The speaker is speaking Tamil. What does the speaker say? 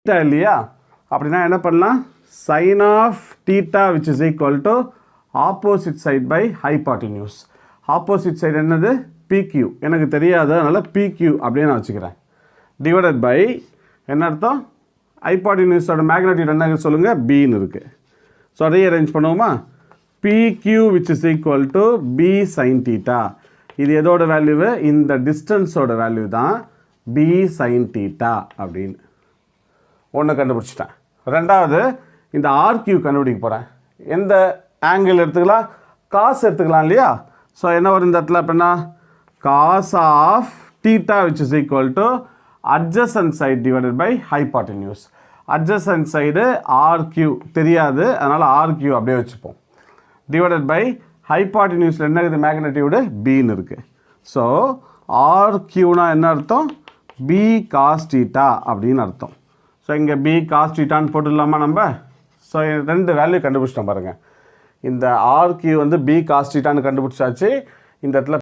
theta இல்லையா அப்படின்னா என்ன பண்ணலாம் sin of theta which is equal to opposite side by hypotenuse. Opposite side என்னது PQ எனக்கு தெரியாது அதனால PQ அப்படியே நான் வச்சுக்கிறேன் divided by என்ன அர்த்தம் hypotenuse ஓட magnitude என்ன சொல்லுங்க B ன்னு இருக்கு ஸோ ரீஅரேஞ்ச் பண்ணுவோமா PQ which is equal to B sin theta இது எதோட வேல்யூவு இந்த டிஸ்டன்ஸோட வேல்யூ தான் B sin theta அப்படின்னு ஒன்று கண்டுபிடிச்சிட்டேன் ரெண்டாவது இந்த RQ கண்டுபிடிக்க போகிறேன் எந்த ஆங்கிள் எடுத்துக்கலாம் காஸ் எடுத்துக்கலாம் இல்லையா ஸோ என்ன வரும் இந்த இடத்துல அப்படின்னா cos of theta which is equal to adjacent side divided by hypotenuse adjacent side RQ தெரியாது அதனால் RQ அப்படியே வச்சுப்போம் divided by hypotenuse என்ன இருக்குது மேக்னெட்டியூடு Bன்னு இருக்குது ஸோ RQனா என்ன அர்த்தம் B cos theta அப்படின்னு அர்த்தம் ஸோ இங்கே B cos thetaன்னு போட்டுடலாமா நம்ம ஸோ ரெண்டு வேல்யூ கண்டுபிடிச்சிட்டோம் பாருங்கள் இந்த RQ வந்து B cos thetaன்னு கண்டுபிடிச்சாச்சு இந்த இடத்துல